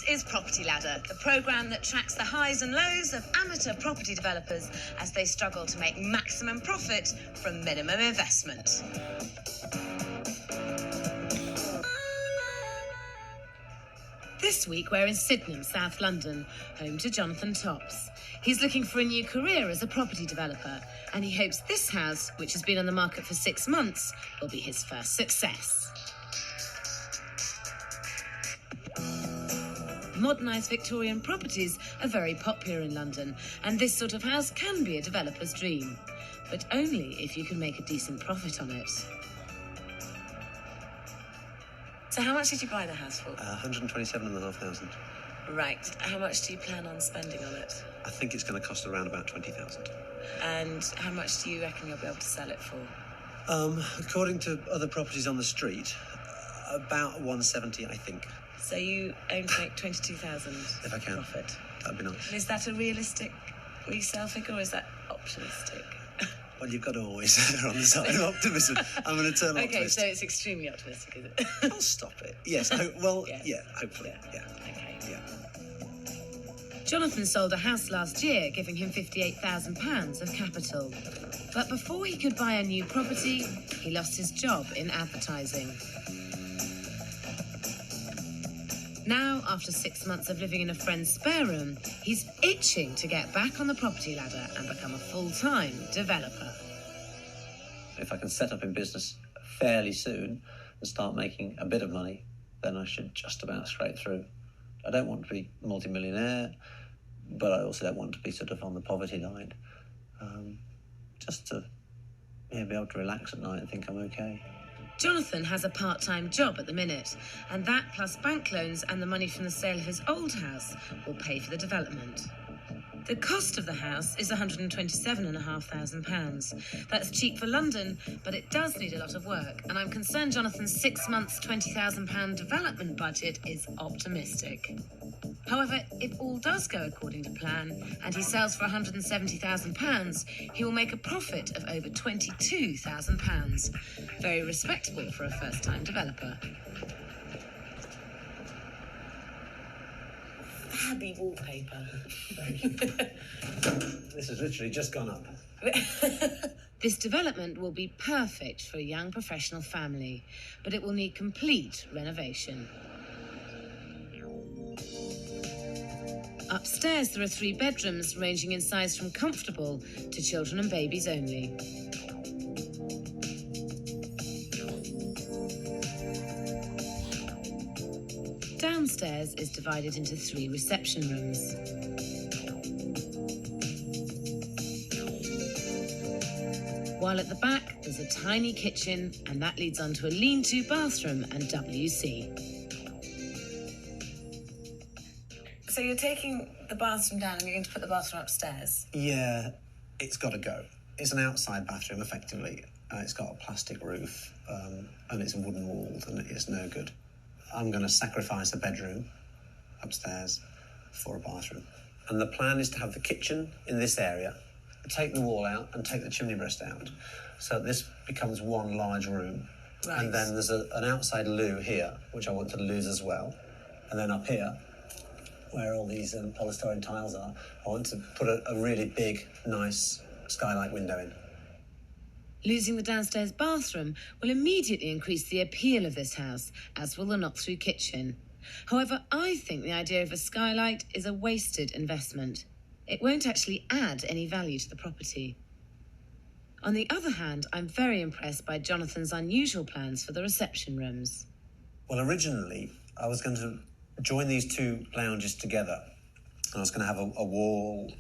is Property Ladder, the programme that tracks the highs and lows of amateur property developers as they struggle to make maximum profit from minimum investment. This week we're in Sydenham, South London, home to Jonathan Tops. He's looking for a new career as a property developer, and he hopes this house, which has been on the market for 6 months, will be his first success. Modernised Victorian properties are very popular in London, and this sort of house can be a developer's dream, but only if you can make a decent profit on it. So how much did you buy the house for? 127,500. Right. How much do you plan on spending on it? I think it's going to cost around about 20,000. And how much do you reckon you'll be able to sell it for? According to other properties on the street, about 170, I think. So you aim to make 22,000 if I can. Profit. That'd be nice. And is that a realistic resale figure, or is that optimistic? Well, you've got to always err on the side of optimism. I'm an eternal optimist. Okay, so it's extremely optimistic, is it? I'll stop it. Yes. Yeah, hopefully. Yeah. Okay. Yeah. Jonathan sold a house last year, giving him £58,000 of capital. But before he could buy a new property, he lost his job in advertising. Now, after 6 months of living in a friend's spare room, he's itching to get back on the property ladder and become a full-time developer. If I can set up in business fairly soon and start making a bit of money, then I should just about scrape through. I don't want to be multi-millionaire, but I also don't want to be sort of on the poverty line. Just to be able to relax at night and think I'm okay. Jonathan has a part-time job at the minute, and that plus bank loans and the money from the sale of his old house will pay for the development. The cost of the house is £127,500. That's cheap for London, but it does need a lot of work, and I'm concerned Jonathan's 6 months £20,000 development budget is optimistic. However, if all does go according to plan and he sells for £170,000, he will make a profit of over £22,000. Very respectable for a first-time developer. Fabby wallpaper. This has literally just gone up. This development will be perfect for a young professional family, but it will need complete renovation. Upstairs, there are 3 bedrooms ranging in size from comfortable to children and babies only. Downstairs is divided into 3 reception rooms. While at the back, there's a tiny kitchen, and that leads onto a lean-to bathroom and WC. So you're taking the bathroom down and you're going to put the bathroom upstairs? Yeah, it's got to go. It's an outside bathroom, effectively. It's got a plastic roof, and it's wooden walled, and it's no good. I'm going to sacrifice a bedroom upstairs for a bathroom. And the plan is to have the kitchen in this area, take the wall out and take the chimney breast out. So this becomes one large room. Right. And then there's an outside loo here, which I want to lose as well. And then up here, where all these polystyrene tiles are, I want to put a really big, nice skylight window in. Losing the downstairs bathroom will immediately increase the appeal of this house, as will the knock-through kitchen. However, I think the idea of a skylight is a wasted investment. It won't actually add any value to the property. On the other hand, I'm very impressed by Jonathan's unusual plans for the reception rooms. Well, originally, I was going to join these 2 lounges together. And I was going to have a wall,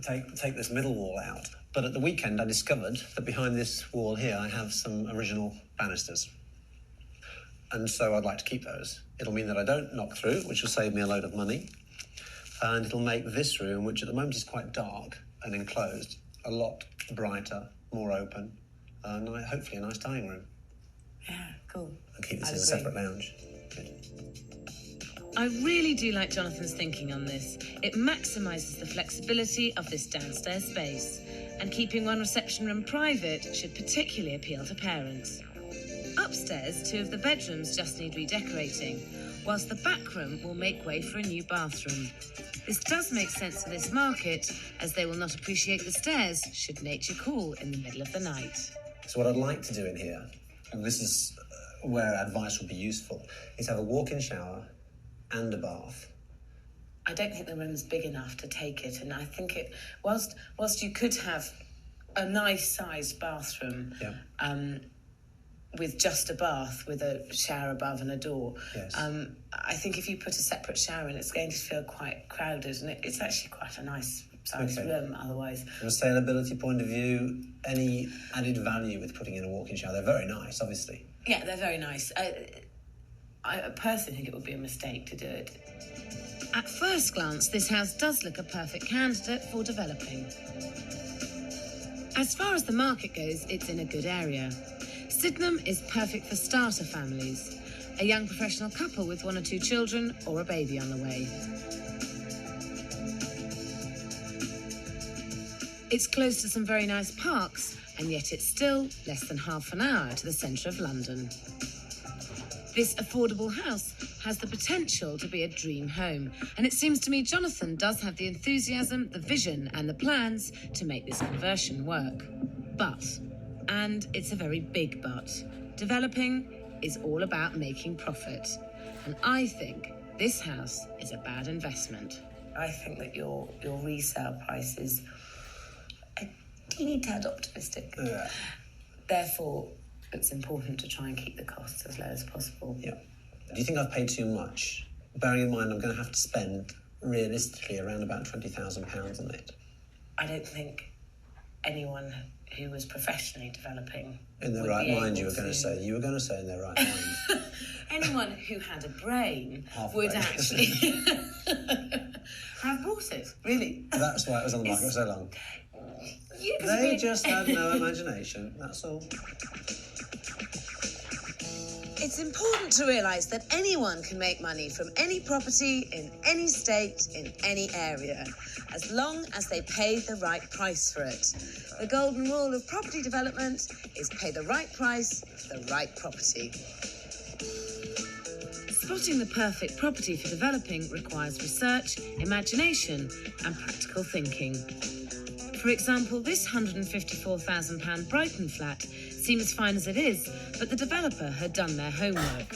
take this middle wall out. But at the weekend, I discovered that behind this wall here, I have some original banisters. And so I'd like to keep those. It'll mean that I don't knock through, which will save me a load of money. And it'll make this room, which at the moment is quite dark and enclosed, a lot brighter, more open, and hopefully a nice dining room. Yeah, cool. And keep this as a separate lounge. Good. I really do like Jonathan's thinking on this. It maximises the flexibility of this downstairs space, and keeping one reception room private should particularly appeal to parents. Upstairs, 2 of the bedrooms just need redecorating, whilst the back room will make way for a new bathroom. This does make sense for this market, as they will not appreciate the stairs should nature call in the middle of the night. So what I'd like to do in here, and this is where advice would be useful, is have a walk-in shower and a bath. I don't think the room's big enough to take it, and I think it, whilst you could have a nice-sized bathroom, with just a bath with a shower above and a door, Yes. I think if you put a separate shower in, it's going to feel quite crowded, and it's actually quite a nice sized room otherwise. From a saleability point of view, any added value with putting in a walk-in shower? They're very nice, obviously. Yeah, they're very nice. I personally think it would be a mistake to do it. At first glance, this house does look a perfect candidate for developing. As far as the market goes, it's in a good area. Sydenham is perfect for starter families, a young professional couple with 1 or 2 children, or a baby on the way. It's close to some very nice parks, and yet it's still less than half an hour to the centre of London. This affordable house has the potential to be a dream home, and it seems to me Jonathan does have the enthusiasm, the vision and the plans to make this conversion work. But, and it's a very big but, developing is all about making profit. And I think this house is a bad investment. I think that your resale price is a teeny tad optimistic. Yeah. Therefore, it's important to try and keep the costs as low as possible. Yeah. Do you think I've paid too much? Bearing in mind I'm going to have to spend, realistically, around about £20,000 on it. I don't think anyone who was professionally developing In their would right be mind, able you were going to say. You were going to say in their right mind. Anyone who had a brain Halfway. would actually have bought it, really. That's why it was on the market for so long. They just had no imagination, that's all. It's important to realise that anyone can make money from any property in any state, in any area, as long as they pay the right price for it. The golden rule of property development is pay the right price for the right property. Spotting the perfect property for developing requires research, imagination and practical thinking. For example, this £154,000 Brighton flat seems fine as it is, but the developer had done their homework.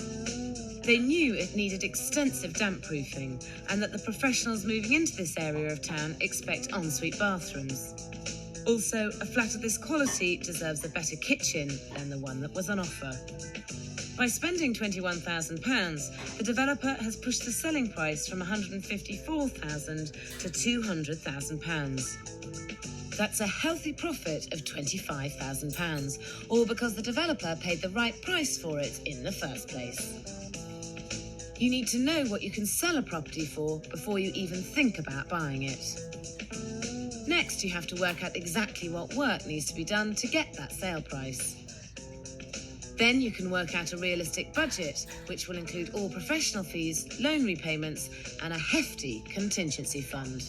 They knew it needed extensive damp proofing and that the professionals moving into this area of town expect ensuite bathrooms. Also, a flat of this quality deserves a better kitchen than the one that was on offer. By spending £21,000, the developer has pushed the selling price from £154,000 to £200,000. That's a healthy profit of £25,000, all because the developer paid the right price for it in the first place. You need to know what you can sell a property for before you even think about buying it. Next, you have to work out exactly what work needs to be done to get that sale price. Then you can work out a realistic budget, which will include all professional fees, loan repayments, and a hefty contingency fund.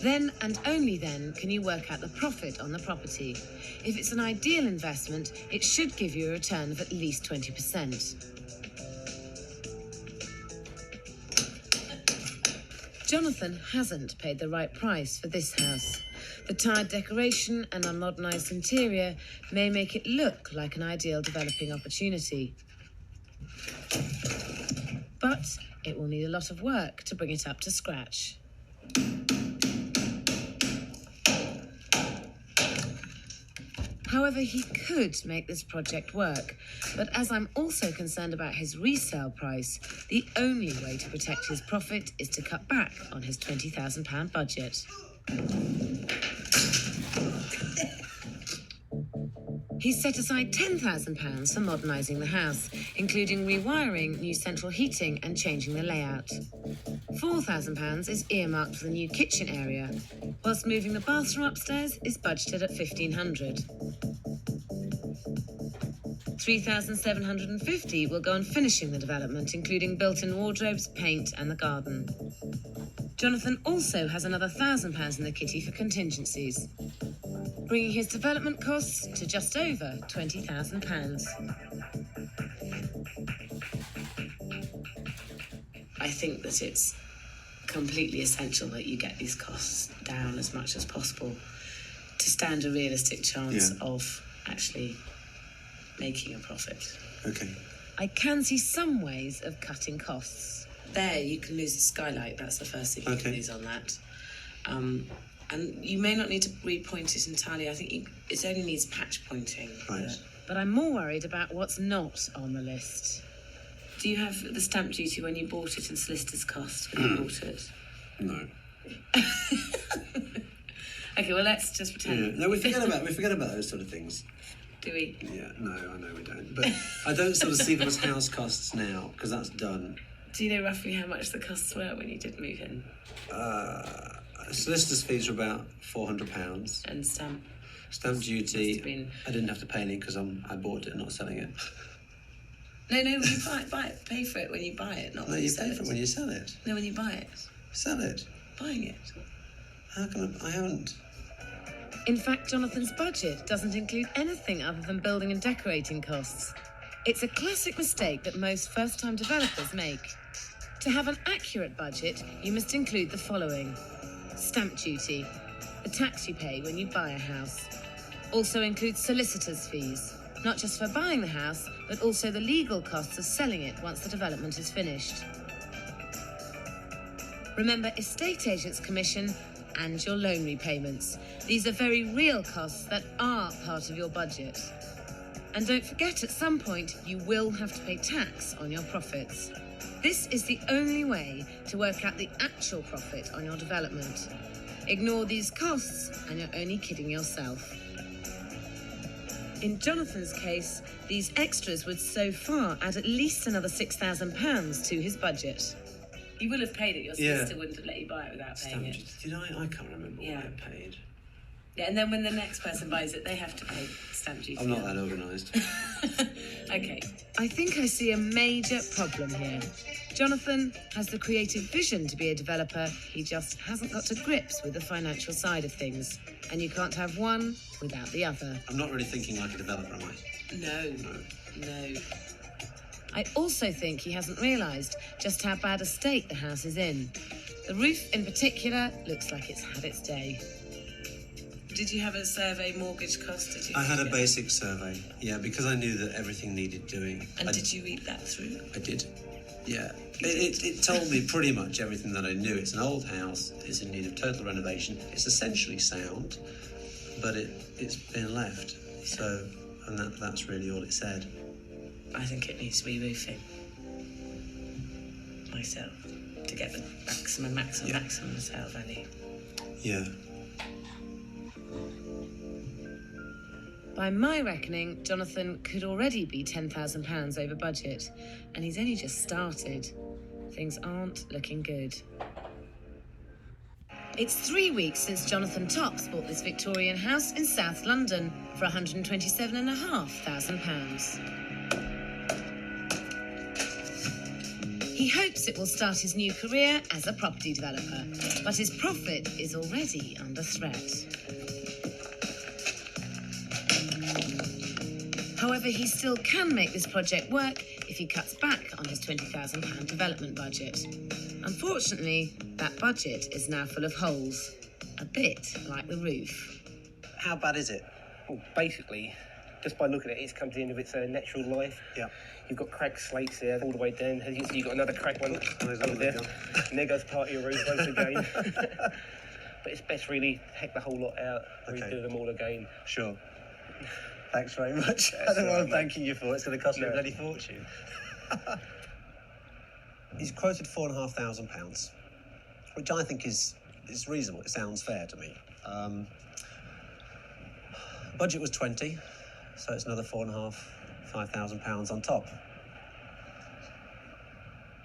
Then and only then can you work out the profit on the property. If it's an ideal investment, it should give you a return of at least 20%. Jonathan hasn't paid the right price for this house. The tired decoration and unmodernised interior may make it look like an ideal developing opportunity. But it will need a lot of work to bring it up to scratch. However, he could make this project work, but as I'm also concerned about his resale price, the only way to protect his profit is to cut back on his £20,000 budget. He's set aside £10,000 for modernising the house, including rewiring, new central heating and changing the layout. £4,000 is earmarked for the new kitchen area, whilst moving the bathroom upstairs is budgeted at £1,500. £3,750 will go on finishing the development, including built-in wardrobes, paint and the garden. Jonathan also has another £1,000 in the kitty for contingencies, bringing his development costs to just over £20,000. I think that it's completely essential that you get these costs down as much as possible to stand a realistic chance of actually making a profit. Okay. I can see some ways of cutting costs. There, you can lose the skylight. That's the first thing you can lose on that. And you may not need to repoint it entirely. I think it only needs patch pointing. Right. But I'm more worried about what's not on the list. Do you have the stamp duty when you bought it and solicitor's cost when you bought it? No. Okay, well, let's just pretend. Yeah. No, we forget about those sort of things. Do we? Yeah, no, I know we don't. But I don't sort of see them as house costs now, because that's done. Do you know roughly how much the costs were when you did move in? Solicitor's fees were about £400. And stamp? Stamp duty, I didn't have to pay any because I bought it, not selling it. No, you buy it. Pay for it when you buy it, not when you sell it. No, you pay for it when you sell it. No, when you buy it. Sell it? Buying it. How can I haven't. In fact, Jonathan's budget doesn't include anything other than building and decorating costs. It's a classic mistake that most first-time developers make. To have an accurate budget, you must include the following: stamp duty, the tax you pay when you buy a house. Also includes solicitor's fees, not just for buying the house, but also the legal costs of selling it once the development is finished. Remember estate agent's commission and your loan repayments. These are very real costs that are part of your budget. And don't forget, at some point, you will have to pay tax on your profits. This is the only way to work out the actual profit on your development. Ignore these costs and you're only kidding yourself. In Jonathan's case, these extras would so far add at least another £6,000 to his budget. You will have paid it. Your solicitor wouldn't have let you buy it without paying it. Did I? I can't remember what I paid. Yeah, and then when the next person buys it, they have to pay stamp duty. I'm not that organised. Okay. I think I see a major problem here. Jonathan has the creative vision to be a developer. He just hasn't got to grips with the financial side of things. And you can't have one without the other. I'm not really thinking like a developer, am I? No. I also think he hasn't realised just how bad a state the house is in. The roof in particular looks like it's had its day. Did you have a survey mortgage cost? I had a basic survey, because I knew that everything needed doing. And did you read that through? I did, yeah. It told me pretty much everything that I knew. It's an old house, it's in need of total renovation, it's essentially sound, but it's been left. So, and that's really all it said. I think it needs re-roofing. Myself. To get the maximum sale value. Yeah. By my reckoning, Jonathan could already be £10,000 over budget, and he's only just started. Things aren't looking good. It's 3 weeks since Jonathan Topps bought this Victorian house in South London for £127,500. He hopes it will start his new career as a property developer, but his profit is already under threat. However, he still can make this project work if he cuts back on his £20,000 development budget. Unfortunately, that budget is now full of holes, a bit like the roof. How bad is it? Well, basically, just by looking at it, it's come to the end of its natural life. Yeah. You've got cracked slates there all the way down. As you can see, you've got another cracked one over there. And there goes part of your roof once again. But it's best really to heck the whole lot out, redo them all again. Sure. Thanks very much. I don't know what I'm thanking you for. It's going to cost me a bloody fortune. He's quoted £4,500, which I think is reasonable. It sounds fair to me. Budget was 20, so it's another £4,500 on top.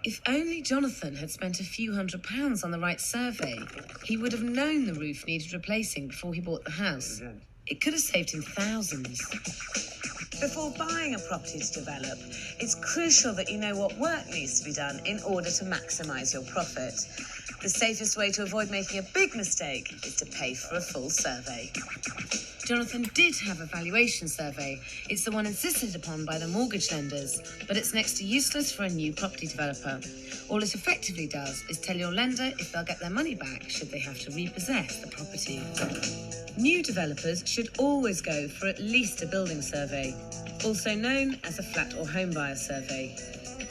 If only Jonathan had spent a few £100s on the right survey, he would have known the roof needed replacing before he bought the house. It could have saved him thousands. Before buying a property to develop, it's crucial that you know what work needs to be done in order to maximise your profit. The safest way to avoid making a big mistake is to pay for a full survey. Jonathan did have a valuation survey. It's the one insisted upon by the mortgage lenders, but it's next to useless for a new property developer. All it effectively does is tell your lender if they'll get their money back should they have to repossess the property. New developers should always go for at least a building survey, also known as a flat or home buyer survey.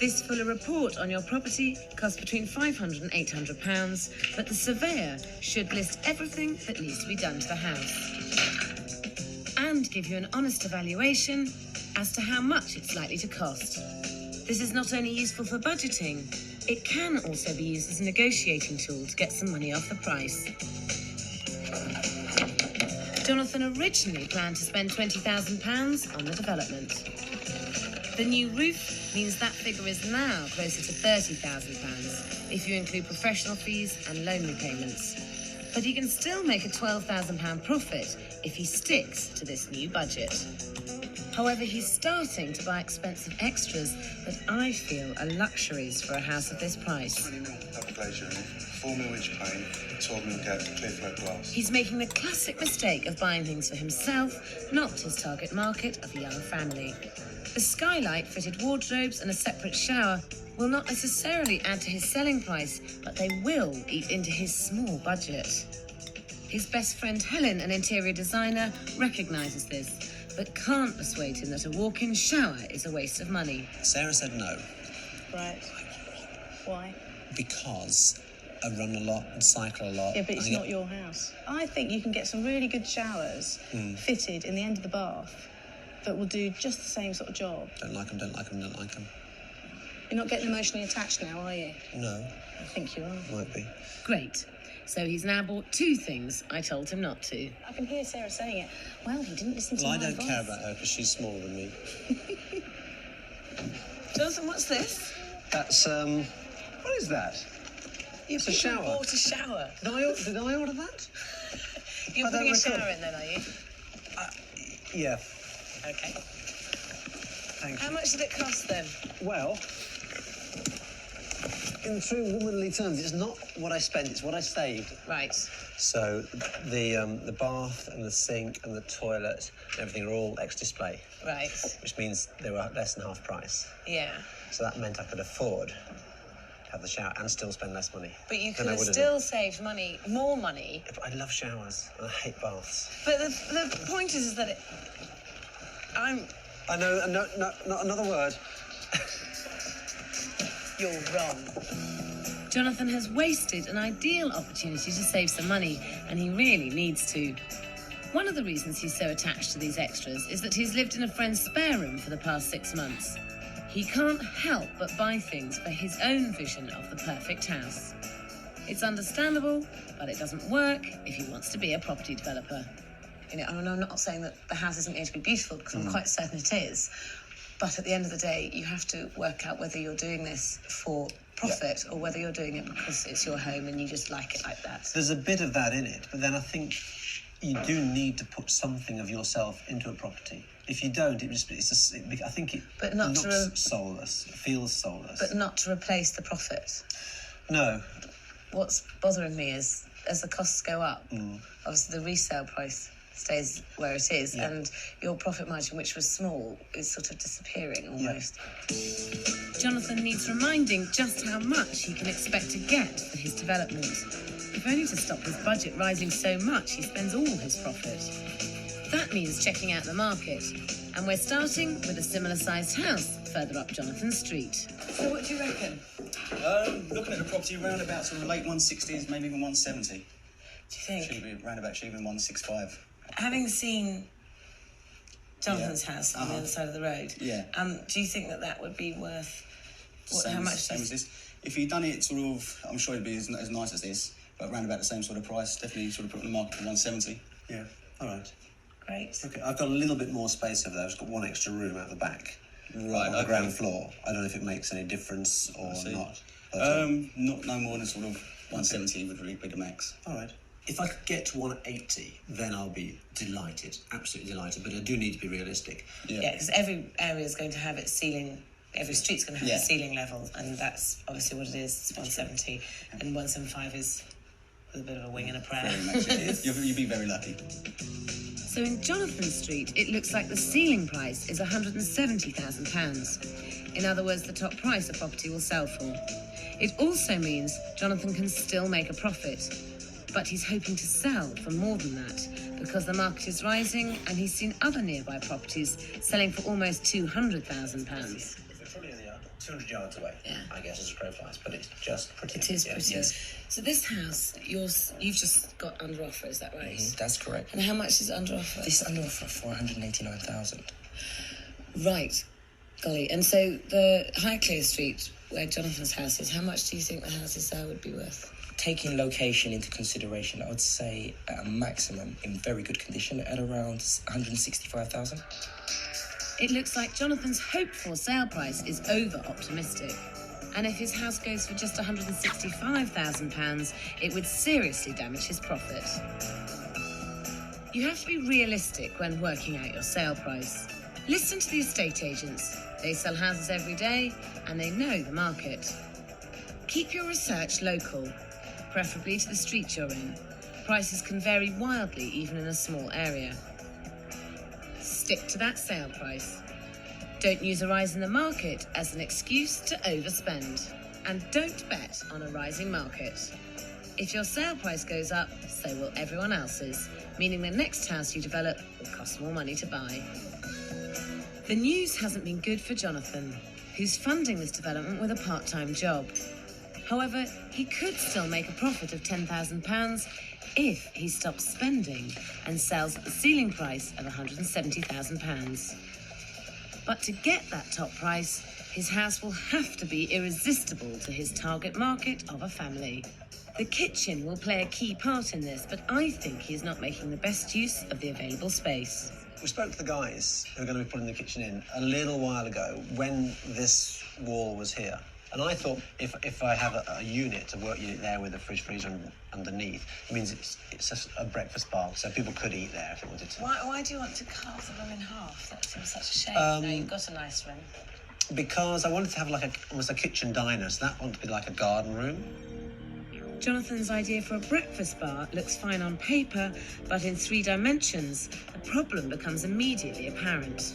This fuller report on your property costs between £500 and £800, but the surveyor should list everything that needs to be done to the house and give you an honest evaluation as to how much it's likely to cost. This is not only useful for budgeting, it can also be used as a negotiating tool to get some money off the price. Jonathan originally planned to spend £20,000 on the development. The new roof means that figure is now closer to £30,000 if you include professional fees and loan repayments. But he can still make a £12,000 profit if he sticks to this new budget. However, he's starting to buy expensive extras that I feel are luxuries for a house of this price. 20 mil double glazing, 4 mil inch paint, 12 mil clear thread glass. He's making the classic mistake of buying things for himself, not his target market of a young family. The skylight, fitted wardrobes and a separate shower will not necessarily add to his selling price, but they will eat into his small budget. His best friend Helen, an interior designer, recognises this, but can't persuade him that a walk-in shower is a waste of money. Sarah said no. Right. Why? Because I run a lot and cycle a lot. Yeah, but it's not your house. I think you can get some really good showers fitted in the end of the bath that will do just the same sort of job. Don't like them. You're not getting emotionally attached now, are you? No. I think you are. Might be. Great. So he's now bought two things I told him not to. I can hear Sarah saying it. Well, he didn't listen to Well, my I don't advice. care about her because she's smaller than me. Jonathan, what's this? That's, what is that? You've a shower. bought a shower. Did I order that? You're I don't putting a recall. shower in then, are you? Yeah. Okay. Thank How you. much did it cost then? Well, in true womanly terms, it's not what I spent, it's what I saved. Right. So the bath and the sink and the toilet and everything are all ex-display, Right. which means they were less than half price. Yeah. So that meant I could afford to have the shower and still spend less money. But you than could I have would still saved money, more money. Yeah, but I love showers and I hate baths. But the point is that I'm... I know, no, not another word. You're wrong. Jonathan has wasted an ideal opportunity to save some money, and he really needs to. One of the reasons he's so attached to these extras is that he's lived in a friend's spare room for the past 6 months. He can't help but buy things for his own vision of the perfect house. It's understandable, but it doesn't work if he wants to be a property developer. You know, I'm not saying that the house isn't going to be beautiful, because I'm quite certain it is. But at the end of the day, you have to work out whether you're doing this for profit or whether you're doing it because it's your home and you just like it like that. There's a bit of that in it, but then I think you do need to put something of yourself into a property. If you don't, I think it But not looks to soulless, it feels soulless. But not to replace the profit. No. What's bothering me is, as the costs go up, obviously the resale price stays where it is, and your profit margin, which was small, is sort of disappearing almost. Yeah. Jonathan needs reminding just how much he can expect to get for his development. If only to stop his budget rising so much, he spends all his profit. That means checking out the market, and we're starting with a similar-sized house further up Jonathan Street. So what do you reckon? Looking at the property around about sort of late 160s, maybe even 170. Do you think? Should be around about even 165. Having seen Jonathan's house on the other side of the road, do you think that would be worth how much? Same as this. If you'd done it sort of, I'm sure it'd be as nice as this, but around about the same sort of price. Definitely sort of put it on the market for 170. Yeah, all right. Great. Okay, I've got a little bit more space over there. I've just got one extra room out the back. Right, on the ground floor. I don't know if it makes any difference or not. But, not no more than sort of 170 would really be the max. all right. If I could get to 180, then I'll be delighted, absolutely delighted. But I do need to be realistic. Yeah, because every area is going to have its ceiling. Every street's going to have Yeah. its ceiling level, and that's obviously what it is. It's 170, and 175 is with a bit of a wing and a prayer. Very much it is. You'd be very lucky. So in Jonathan Street, it looks like the ceiling price is £170,000. In other words, the top price a property will sell for. It also means Jonathan can still make a profit, but he's hoping to sell for more than that because the market is rising and he's seen other nearby properties selling for almost £200,000. It's probably only 200 yards away, Yeah. I guess, as a crow flies, but it's just pretty. It is pretty. Yes. So this house, you've just got under offer, is that right? That's correct. And how much is under offer? This is under offer 489,000. Right. Golly. And so the Highclere Street, where Jonathan's house is, how much do you think the houses there would be worth? Taking location into consideration, I would say at a maximum, in very good condition, at around 165,000. It looks like Jonathan's hoped for sale price is over-optimistic. And if his house goes for just £165,000, it would seriously damage his profit. You have to be realistic when working out your sale price. Listen to the estate agents. They sell houses every day and they know the market. Keep your research local, preferably to the street you're in. Prices can vary wildly even in a small area. Stick to that sale price. Don't use a rise in the market as an excuse to overspend. And don't bet on a rising market. If your sale price goes up, so will everyone else's, meaning the next house you develop will cost more money to buy. The news hasn't been good for Jonathan, who's funding this development with a part-time job. However, he could still make a profit of £10,000 if he stops spending and sells at the ceiling price of £170,000. But to get that top price, his house will have to be irresistible to his target market of a family. The kitchen will play a key part in this, but I think he is not making the best use of the available space. We spoke to the guys who are going to be putting the kitchen in a little while ago when this wall was here. And I thought if I have a unit, a work unit there with a fridge freezer underneath, it means it's a breakfast bar, so people could eat there if they wanted to. Why do you want to carve the room in half? That seems such a shame. Now you've got a nice room. Because I wanted to have almost a kitchen diner, so that wanted to be like a garden room. Jonathan's idea for a breakfast bar looks fine on paper, but in 3 dimensions, the problem becomes immediately apparent.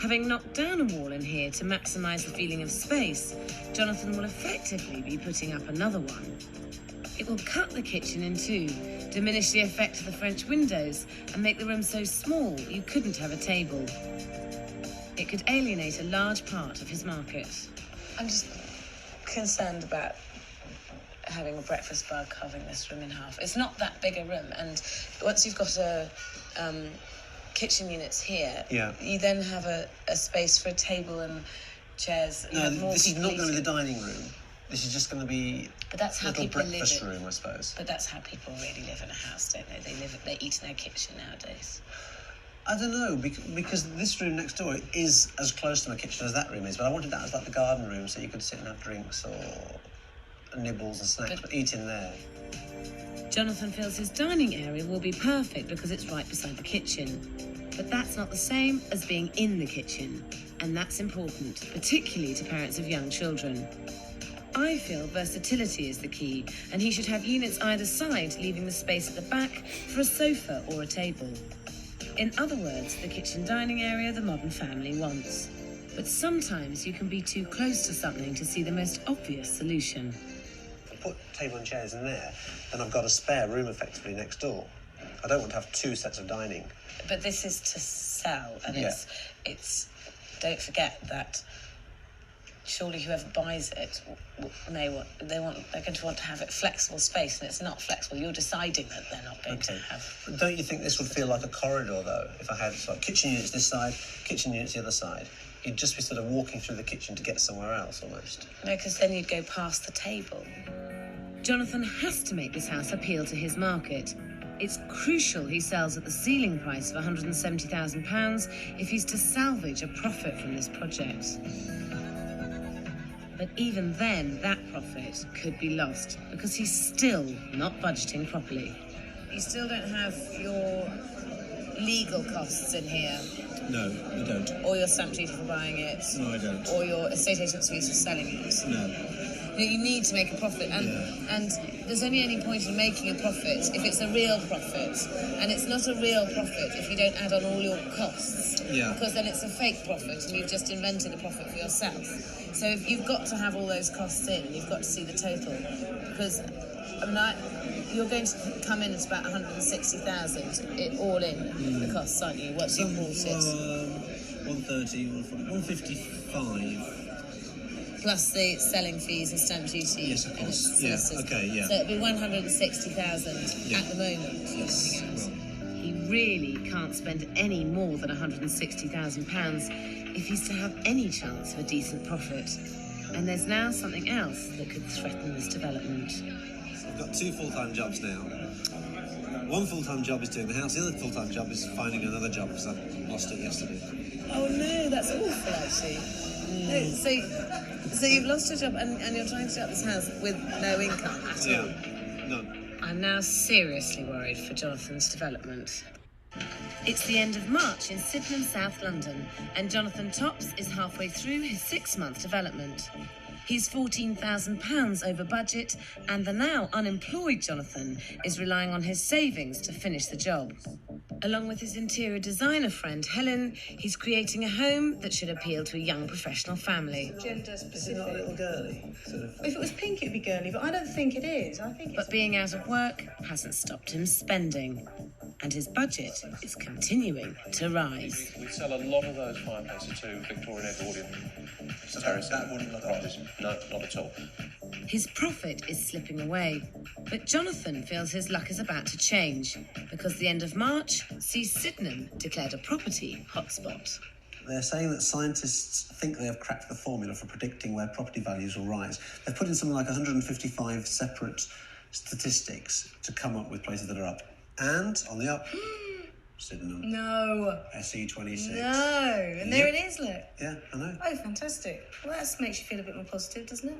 Having knocked down a wall in here to maximise the feeling of space, Jonathan will effectively be putting up another one. It will cut the kitchen in two, diminish the effect of the French windows, and make the room so small you couldn't have a table. It could alienate a large part of his market. I'm just concerned about having a breakfast bar carving this room in half. It's not that big a room, and once you've got a kitchen units here, you then have a space for a table and chairs. And No, have more this is people not going to be eating. the dining room. This is just going to be But that's a how little people live breakfast it. room, I suppose. But that's how people really live in a house, don't they? They eat in their kitchen nowadays. I don't know, because this room next door is as close to my kitchen as that room is, but I wanted that as like the garden room so you could sit and have drinks or nibbles and snacks, but eat in there. Jonathan feels his dining area will be perfect because it's right beside the kitchen. But that's not the same as being in the kitchen, and that's important, particularly to parents of young children. I feel versatility is the key, and he should have units either side, leaving the space at the back for a sofa or a table. In other words, the kitchen dining area the modern family wants. But sometimes you can be too close to something to see the most obvious solution. I put table and chairs in there, then I've got a spare room effectively next door. I don't want to have 2 sets of dining. But this is to sell, and it's. Don't forget that. Surely whoever buys it they're going to want to have it flexible space, and it's not flexible. You're deciding that they're not going to have. But don't you think this would feel like a corridor, though, if I had kitchen units this side, kitchen units the other side? You'd just be sort of walking through the kitchen to get somewhere else, almost. No, because then you'd go past the table. Jonathan has to make this house appeal to his market. It's crucial he sells at the ceiling price of £170,000 if he's to salvage a profit from this project. But even then, that profit could be lost because he's still not budgeting properly. you still don't have your legal costs in here, No, I don't. or your stamp duty for buying it, No, I don't. or your estate agent's fees for selling it. No. You need to make a profit, and there's only any point in making a profit if it's a real profit, and it's not a real profit if you don't add on all your costs. Yeah. Because then it's a fake profit, and you've just invented a profit for yourself. So if you've got to have all those costs in, you've got to see the total, because you're going to come in at about 160,000 all in the costs, aren't you? What's your bought it? 130, 155. Plus the selling fees and stamp duty. Yes, of course. And Yeah, solicitors. okay, yeah. So it'd be 160,000 at the moment. Yes. Well, He really can't spend any more than £160,000 if he's to have any chance of a decent profit. And there's now something else that could threaten this development. I've got 2 full-time jobs now. One full-time job is doing the house, the other full-time job is finding another job because I lost it yesterday. Oh no, that's awful actually. So you've lost your job and you're trying to set up this house with no income at all? Yeah, none. I'm now seriously worried for Jonathan's development. It's the end of March in Sydenham, South London, and Jonathan Tops is halfway through his 6-month development. He's £14,000 over budget, and the now unemployed Jonathan is relying on his savings to finish the job. Along with his interior designer friend Helen, he's creating a home that should appeal to a young professional family. Gender specific. Not a little girly, sort of. If it was pink, it'd be girly, but I don't think it is. I think it's... But being out of work hasn't stopped him spending, and his budget is continuing to rise. We sell a lot of those fireplaces to Victorian Edwardian terraces. That wouldn't look properties. No, not at all. His profit is slipping away, but Jonathan feels his luck is about to change because the end of March sees Sydenham declared a property hotspot. They're saying that scientists think they have cracked the formula for predicting where property values will rise. They've put in something like 155 separate statistics to come up with places that are up. And on the up, Sydenham. No. SE26. No. And there it is, look. Yeah, I know. Oh, fantastic. Well, that makes you feel a bit more positive, doesn't it?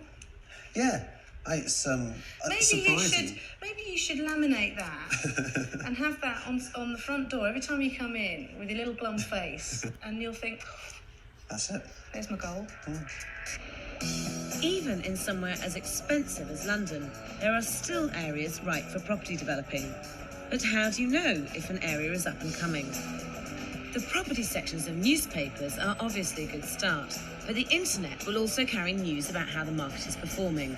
Yeah. It's surprising. Maybe you should laminate that and have that on the front door every time you come in with your little glum face, and you'll think, That's it. there's my gold. Even in somewhere as expensive as London, there are still areas ripe for property developing. But how do you know if an area is up and coming? The property sections of newspapers are obviously a good start, but the internet will also carry news about how the market is performing.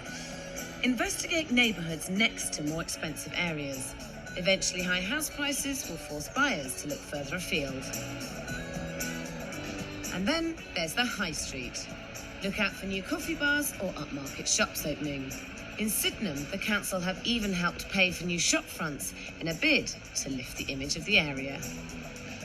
Investigate neighbourhoods next to more expensive areas. Eventually, high house prices will force buyers to look further afield. And then there's the high street. Look out for new coffee bars or upmarket shops opening. In Sydenham, the council have even helped pay for new shop fronts in a bid to lift the image of the area.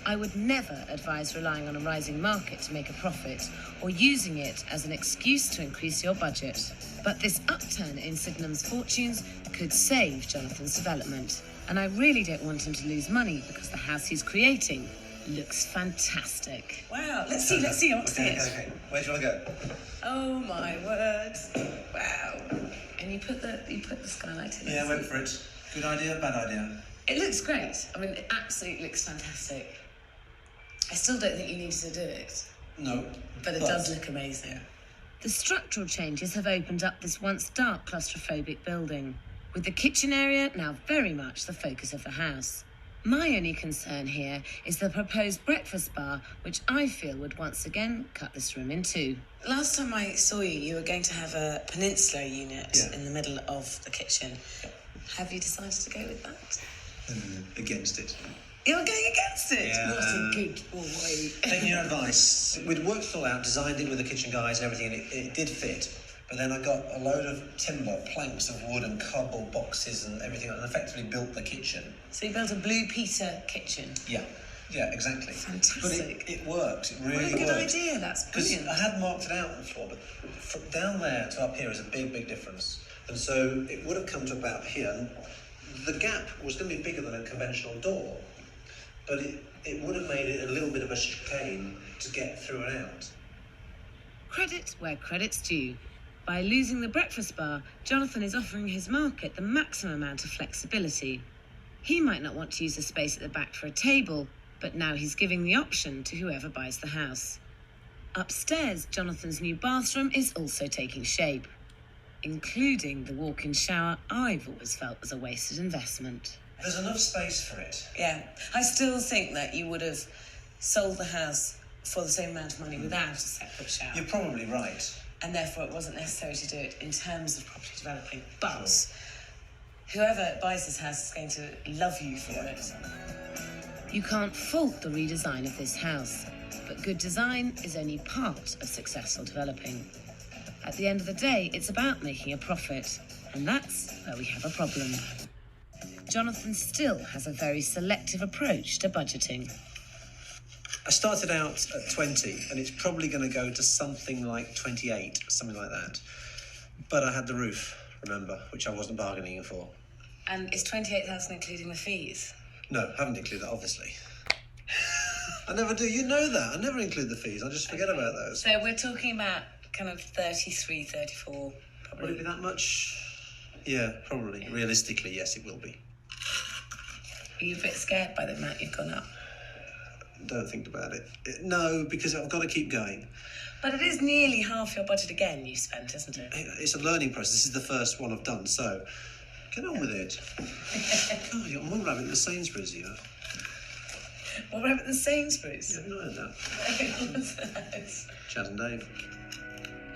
I would never advise relying on a rising market to make a profit or using it as an excuse to increase your budget. But this upturn in Sydenham's fortunes could save Jonathan's development. And I really don't want him to lose money because the house he's creating looks fantastic. Wow, let's see, I want to see it. Okay. Where do you want to go? Oh my word. Wow. And you put the skylight in. Yeah, went for it. Good idea, bad idea? It looks great. I mean, it absolutely looks fantastic. I still don't think you needed to do it. No. But it does look amazing. The structural changes have opened up this once dark claustrophobic building, with the kitchen area now very much the focus of the house. My only concern here is the proposed breakfast bar, which I feel would once again cut this room in two. Last time I saw you, you were going to have a peninsula unit in the middle of the kitchen. Have you decided to go with that? Against it. You're going against it? Yeah. What a good boy. Taking your advice. We'd worked it all out, designed it with the kitchen guys and everything, and it did fit. But then I got a load of timber, planks of wood and cardboard boxes and everything, and effectively built the kitchen. So you built a Blue Peter kitchen? Yeah, exactly. Fantastic. But it worked, it really worked. What a good idea, that's brilliant. Because I had marked it out before, but from down there to up here is a big, big difference. And so it would have come to about here, and the gap was going to be bigger than a conventional door, but it would have made it a little bit of a chicane to get through and out. Credit where credit's due. By losing the breakfast bar, Jonathan is offering his market the maximum amount of flexibility. He might not want to use the space at the back for a table, but now he's giving the option to whoever buys the house. Upstairs, Jonathan's new bathroom is also taking shape, including the walk-in shower I've always felt was a wasted investment. There's enough space for it. Yeah, I still think that you would have sold the house for the same amount of money without a separate shower. You're probably right. And therefore it wasn't necessary to do it in terms of property developing. But whoever buys this house is going to love you for it. You can't fault the redesign of this house, but good design is only part of successful developing. At the end of the day, it's about making a profit, and that's where we have a problem. Jonathan still has a very selective approach to budgeting. I started out at 20, and it's probably going to go to something like 28, something like that. But I had the roof, remember, which I wasn't bargaining for. And is 28,000 including the fees? No, haven't included that, obviously. I never do. You know that. I never include the fees. I just forget about those. So we're talking about kind of 33, 34, probably. Will it be that much? Yeah, probably. Realistically, yes, it will be. Are you a bit scared by the amount you've gone up? Don't think about it. No, because I've got to keep going. But it is nearly half your budget again you've spent, isn't it? It's a learning process. This is the first one I've done, so get on with it. God, you're more rabbit than Sainsbury's, you know. More rabbit than Sainsbury's? Yeah, I've not heard that. Chad and Dave.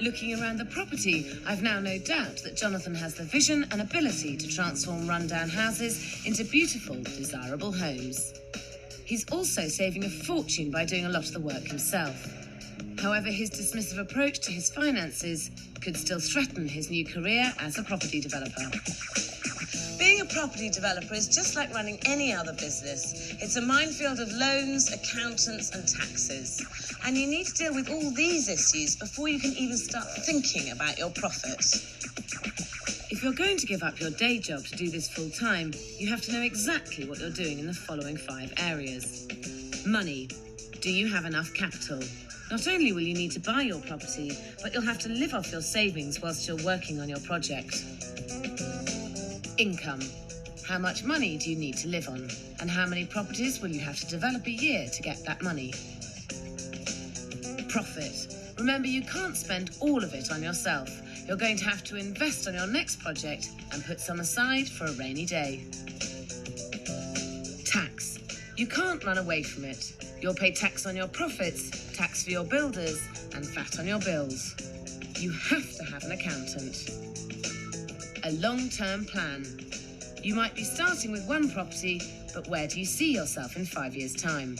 Looking around the property, I've now no doubt that Jonathan has the vision and ability to transform rundown houses into beautiful, desirable homes. He's also saving a fortune by doing a lot of the work himself. However, his dismissive approach to his finances could still threaten his new career as a property developer. Being a property developer is just like running any other business. It's a minefield of loans, accountants and taxes. And you need to deal with all these issues before you can even start thinking about your profit. If you're going to give up your day job to do this full-time, you have to know exactly what you're doing in the following 5 areas. Money. Do you have enough capital? Not only will you need to buy your property, but you'll have to live off your savings whilst you're working on your project. Income. How much money do you need to live on? And how many properties will you have to develop a year to get that money? Profit. Remember, you can't spend all of it on yourself. You're going to have to invest on your next project and put some aside for a rainy day. Tax. You can't run away from it. You'll pay tax on your profits, tax for your builders, and VAT on your bills. You have to have an accountant. A long-term plan. You might be starting with one property, but where do you see yourself in 5 years' time?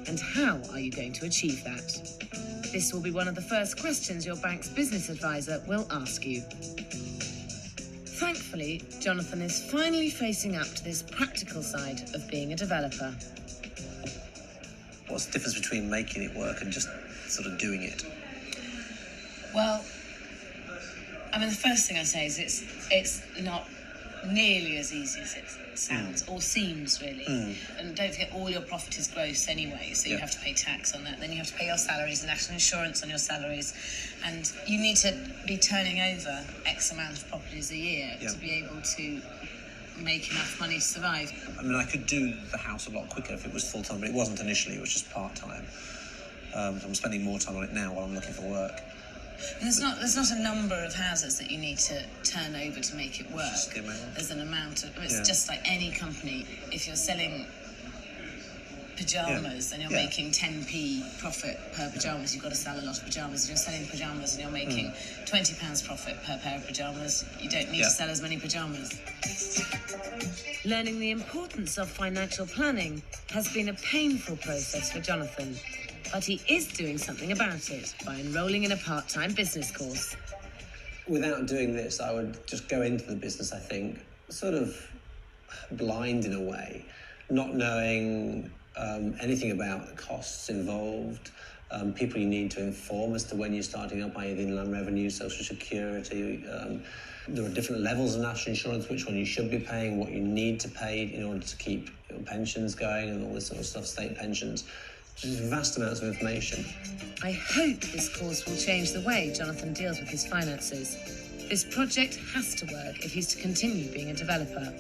And how are you going to achieve that? This will be one of the first questions your bank's business advisor will ask you. Thankfully, Jonathan is finally facing up to this practical side of being a developer. What's the difference between making it work and just sort of doing it? Well, I mean, the first thing I say is it's not nearly as easy as it sounds or seems, really. And don't forget, all your profit is gross anyway, so you have to pay tax on that. Then you have to pay your salaries and national insurance on your salaries, and you need to be turning over X amount of properties a year to be able to make enough money to survive. I mean, I could do the house a lot quicker if it was full-time, but it wasn't initially. It was just part-time. I'm spending more time on it now while I'm looking for work. And there's not a number of houses that you need to turn over to make it work. There's an amount of, it's just like any company. If you're selling pyjamas and you're making 10p profit per pyjamas, you've got to sell a lot of pyjamas. If you're selling pyjamas and you're making £20 profit per pair of pyjamas, you don't need to sell as many pyjamas. Learning the importance of financial planning has been a painful process for Jonathan, but he is doing something about it by enrolling in a part-time business course. Without doing this, I would just go into the business, I think, sort of blind in a way, not knowing anything about the costs involved, people you need to inform as to when you're starting up, i.e. the Inland Revenue, Social Security. There are different levels of national insurance, which one you should be paying, what you need to pay in order to keep your pensions going and all this sort of stuff, state pensions. There's vast amounts of information. I hope this course will change the way Jonathan deals with his finances. This project has to work if he's to continue being a developer.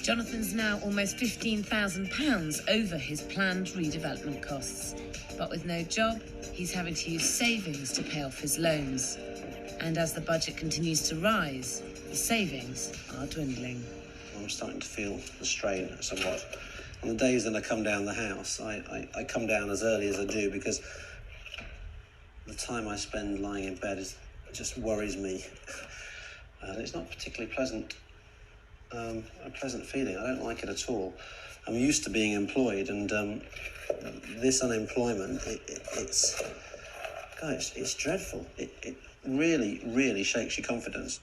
Jonathan's now almost £15,000 over his planned redevelopment costs. But with no job, he's having to use savings to pay off his loans. And as the budget continues to rise, the savings are dwindling. I'm starting to feel the strain somewhat. On the days that I come down the house, I come down as early as I do because the time I spend lying in bed just worries me. It's not particularly a pleasant feeling. I don't like it at all. I'm used to being employed, and this unemployment, it's dreadful. It really, really shakes your confidence.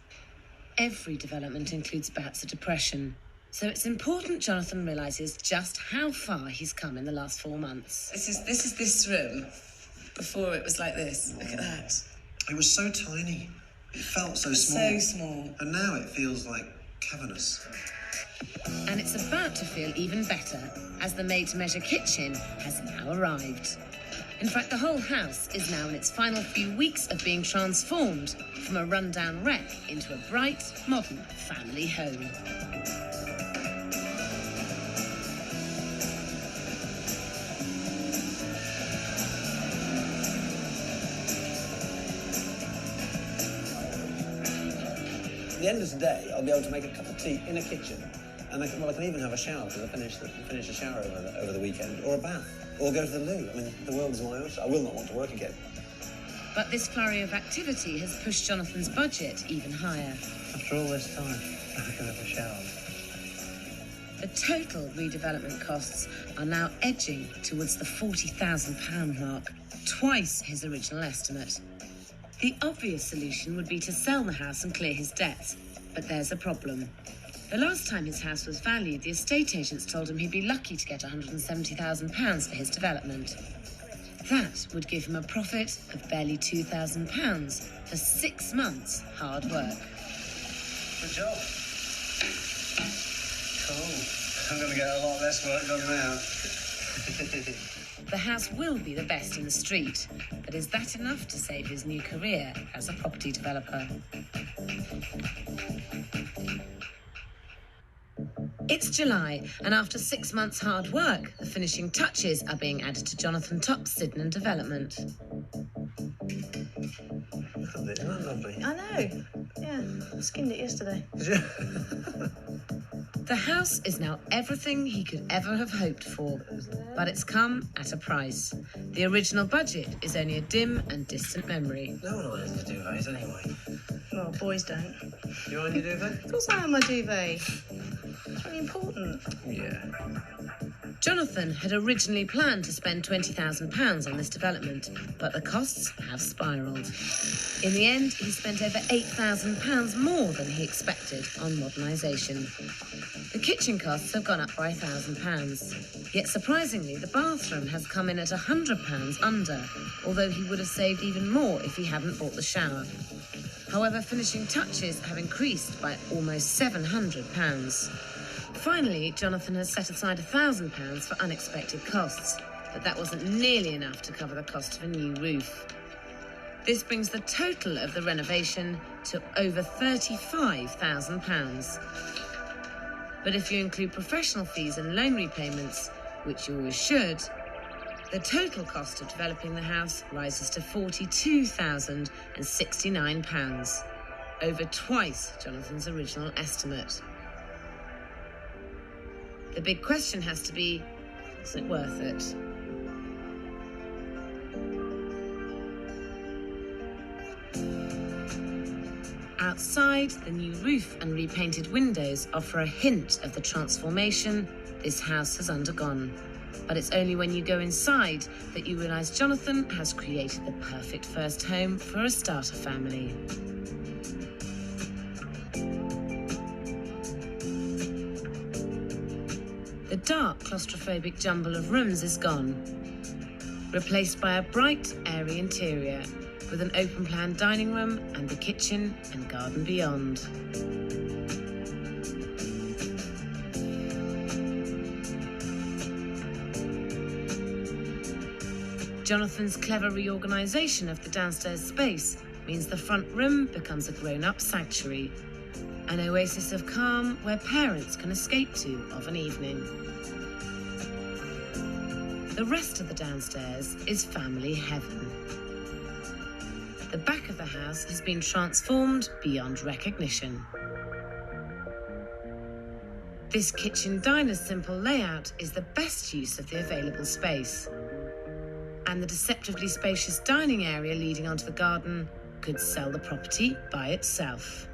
Every development includes bouts of depression. So it's important Jonathan realises just how far he's come in the last 4 months. This is this room. Before it was like this. Look at that. It was so tiny. It felt so small. So small. And now it feels like cavernous. And it's about to feel even better as the made-to-measure kitchen has now arrived. In fact, the whole house is now in its final few weeks of being transformed from a rundown wreck into a bright, modern family home. At the end of today, I'll be able to make a cup of tea in a kitchen. And I can even have a shower because I finished the shower over the weekend, or a bath, or go to the loo. I mean, the world is my oyster. I will not want to work again. But this flurry of activity has pushed Jonathan's budget even higher. After all this time, I can have a shower. The total redevelopment costs are now edging towards the £40,000 mark, twice his original estimate. The obvious solution would be to sell the house and clear his debts, but there's a problem. The last time his house was valued, the estate agents told him he'd be lucky to get £170,000 for his development. That would give him a profit of barely £2,000 for 6 months' hard work. Good job. Cool. I'm going to get a lot less work done now. The house will be the best in the street, but is that enough to save his new career as a property developer? It's July, and after 6 months' hard work, the finishing touches are being added to Jonathan Topp's Sydenham development. Isn't that lovely? I know. Yeah, I skinned it yesterday. The house is now everything he could ever have hoped for, but it's come at a price. The original budget is only a dim and distant memory. No one irons the duvets anyway. Well, boys don't. You iron your duvet? Of course I have my duvet. It's really important. Yeah. Jonathan had originally planned to spend £20,000 on this development, but the costs have spiralled. In the end, he spent over £8,000 more than he expected on modernisation. The kitchen costs have gone up by £1,000. Yet surprisingly, the bathroom has come in at £100 under, although he would have saved even more if he hadn't bought the shower. However, finishing touches have increased by almost £700. Finally, Jonathan has set aside £1,000 for unexpected costs, but that wasn't nearly enough to cover the cost of a new roof. This brings the total of the renovation to over £35,000. But if you include professional fees and loan repayments, which you always should, the total cost of developing the house rises to £42,069, over twice Jonathan's original estimate. The big question has to be, is it worth it? Outside, the new roof and repainted windows offer a hint of the transformation this house has undergone. But it's only when you go inside that you realise Jonathan has created the perfect first home for a starter family. The dark, claustrophobic jumble of rooms is gone, replaced by a bright, airy interior with an open-plan dining room and the kitchen and garden beyond. Jonathan's clever reorganisation of the downstairs space means the front room becomes a grown-up sanctuary, An oasis of calm where parents can escape to of an evening. The rest of the downstairs is family heaven. The back of the house has been transformed beyond recognition. This kitchen diner's simple layout is the best use of the available space. And the deceptively spacious dining area leading onto the garden could sell the property by itself.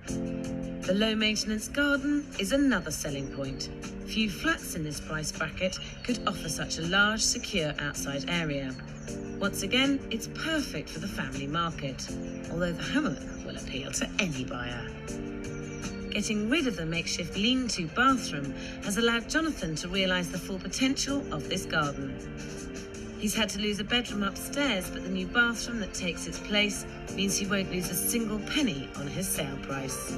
The low-maintenance garden is another selling point. Few flats in this price bracket could offer such a large, secure outside area. Once again, it's perfect for the family market, although the hammock will appeal to any buyer. Getting rid of the makeshift lean-to bathroom has allowed Jonathan to realise the full potential of this garden. He's had to lose a bedroom upstairs, but the new bathroom that takes its place means he won't lose a single penny on his sale price.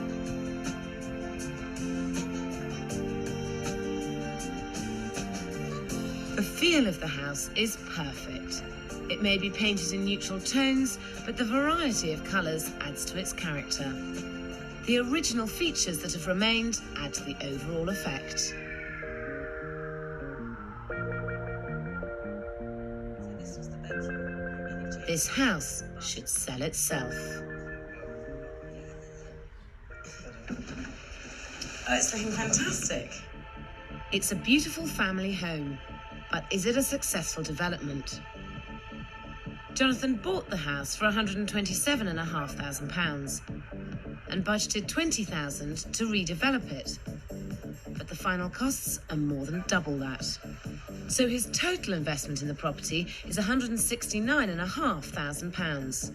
The feel of the house is perfect. It may be painted in neutral tones, but the variety of colours adds to its character. The original features that have remained add to the overall effect. This house should sell itself. Oh, it's looking fantastic. It's a beautiful family home, but is it a successful development? Jonathan bought the house for £127,500 and budgeted £20,000 to redevelop it. But the final costs are more than double that. So his total investment in the property is £169,500.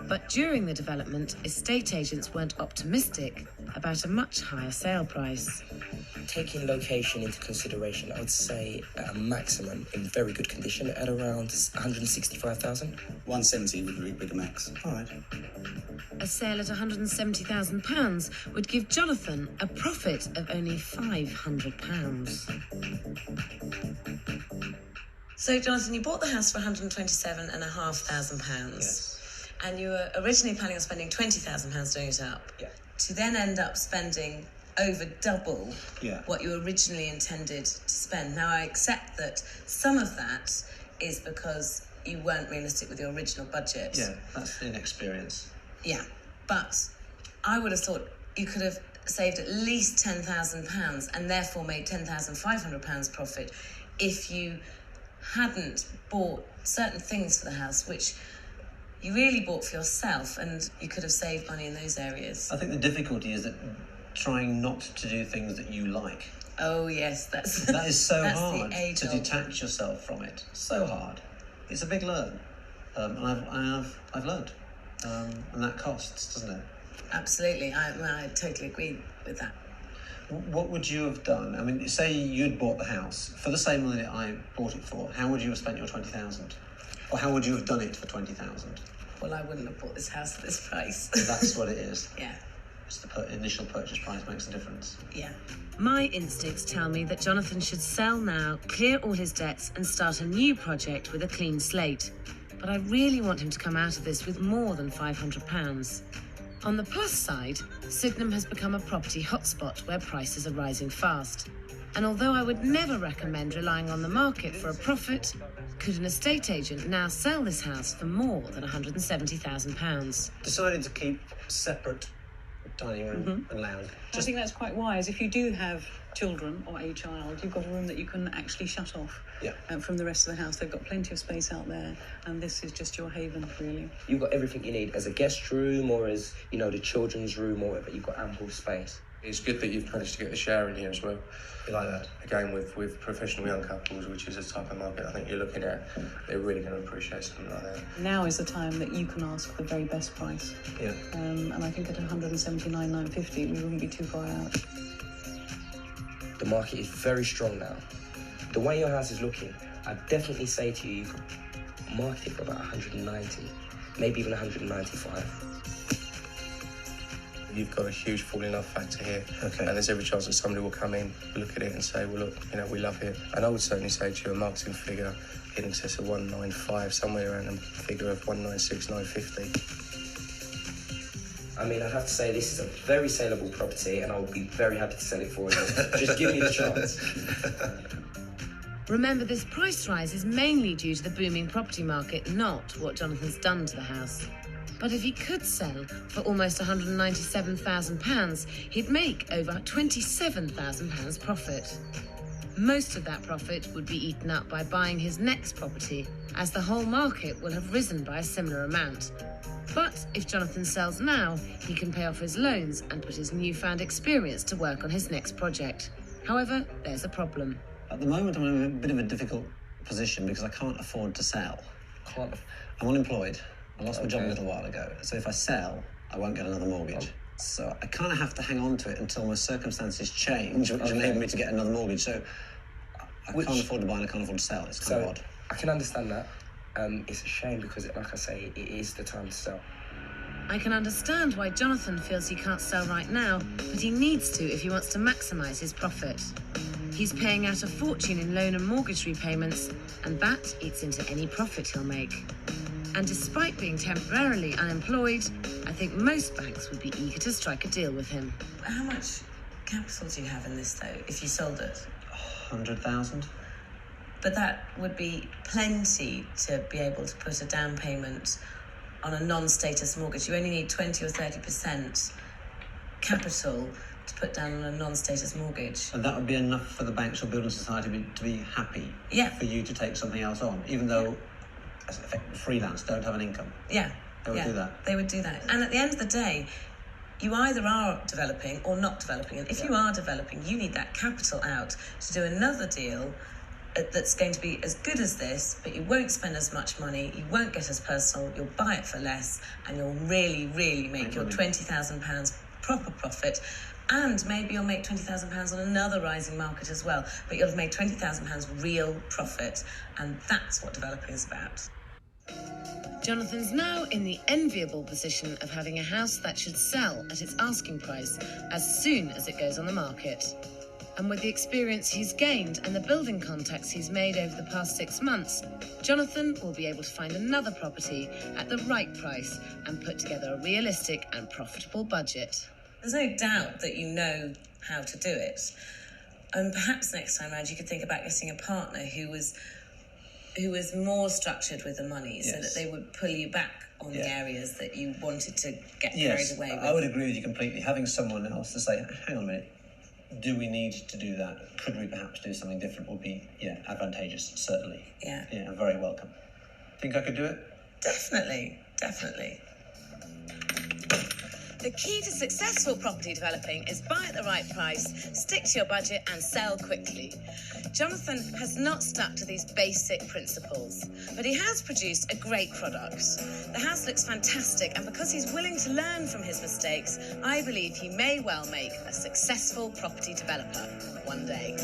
But during the development, estate agents weren't optimistic about a much higher sale price. Taking location into consideration, I would say at a maximum, in very good condition, at around 165,000. 170 would be the max. All right. A sale at £170,000 would give Jonathan a profit of only £500. So, Jonathan, you bought the house for £127,500. Yes. And you were originally planning on spending £20,000 doing it up. Yeah. To then end up spending over double Yeah. what you originally intended to spend. Now, I accept that some of that is because you weren't realistic with your original budget. Yeah, that's inexperience. Yeah, but I would have thought you could have saved at least £10,000 and therefore made £10,500 profit if you hadn't bought certain things for the house, which you really bought for yourself, and you could have saved money in those areas. I think the difficulty is that trying not to do things that you like. Oh, yes, that is so that's hard the age to old. detach yourself from it. So hard. It's a big learn. And I've learned. And that costs, doesn't it? Absolutely, I totally agree with that. What would you have done? I mean, say you'd bought the house for the same money that I bought it for. How would you have spent your 20,000? Or how would you have done it for 20,000? Well, I wouldn't have bought this house at this price. That's what it is. Yeah. It's the initial purchase price makes a difference. Yeah. My instincts tell me that Jonathan should sell now, clear all his debts and start a new project with a clean slate. But I really want him to come out of this with more than £500. On the plus side, Sydenham has become a property hotspot where prices are rising fast. And although I would never recommend relying on the market for a profit, could an estate agent now sell this house for more than £170,000? Decided to keep separate dining room and lounge. I think that's quite wise. If you do have children or a child, you've got a room that you can actually shut off from the rest of the house. They've got plenty of space out there, and this is just your haven, really. You've got everything you need as a guest room or as, the children's room or whatever. You've got ample space. It's good that you've managed to get the shower in here as well. You like that? Again, with professional young couples, which is a type of market I think you're looking at, they're really going to appreciate something like that. Now is the time that you can ask the very best price. Yeah. And I think at 179,950, we wouldn't be too far out. The market is very strong now. The way your house is looking, I'd definitely say to you, you could market it for about 190, maybe even 195. You've got a huge falling off factor here. Okay. And there's every chance that somebody will come in, look at it and say, well, look, we love it. And I would certainly say to you a marketing figure in excess of 195, somewhere around a figure of 196, 950. I mean, I'd have to say this is a very saleable property and I'll be very happy to sell it for you. Just give me the chance. Remember, this price rise is mainly due to the booming property market, not what Jonathan's done to the house. But if he could sell for almost £197,000, he'd make over £27,000 profit. Most of that profit would be eaten up by buying his next property, as the whole market will have risen by a similar amount. But if Jonathan sells now, he can pay off his loans and put his newfound experience to work on his next project. However, there's a problem. At the moment, I'm in a bit of a difficult position because I can't afford to sell. I'm unemployed. I lost my job a little while ago. So if I sell, I won't get another mortgage. So I kind of have to hang on to it until my circumstances change, which enable me to get another mortgage. So I can't afford to buy and I can't afford to sell. It's kind of odd. I can understand that. It's a shame because, like I say, it is the time to sell. I can understand why Jonathan feels he can't sell right now, but he needs to if he wants to maximise his profit. He's paying out a fortune in loan and mortgage repayments, and that eats into any profit he'll make. And despite being temporarily unemployed, I think most banks would be eager to strike a deal with him. How much capital do you have in this, though, if you sold it? 100,000. But that would be plenty to be able to put a down payment on a non-status mortgage. You only need 20 or 30% capital to put down on a non-status mortgage. And that would be enough for the banks or building society to be happy for you to take something else on, even though, as an effect, freelance, don't have an income. Yeah. They would do that. They would do that. And at the end of the day, you either are developing or not developing. And if you are developing, you need that capital out to do another deal that's going to be as good as this, but you won't spend as much money, you won't get as personal, you'll buy it for less, and you'll really, really make your £20,000 proper profit. And maybe you'll make £20,000 on another rising market as well. But you'll have made £20,000 real profit. And that's what developing is about. Jonathan's now in the enviable position of having a house that should sell at its asking price as soon as it goes on the market. And with the experience he's gained and the building contacts he's made over the past 6 months, Jonathan will be able to find another property at the right price and put together a realistic and profitable budget. There's no doubt that you know how to do it. And perhaps next time round you could think about getting a partner who was more structured with the money, so that they would pull you back on the areas that you wanted to get carried away with. I would agree with you completely. Having someone else to say, hang on a minute, do we need to do that? Could we perhaps do something different would be, advantageous, certainly. Yeah. Yeah, very welcome. Think I could do it? Definitely. The key to successful property developing is buy at the right price, stick to your budget and sell quickly. Jonathan has not stuck to these basic principles, but he has produced a great product. The house looks fantastic, and because he's willing to learn from his mistakes, I believe he may well make a successful property developer one day.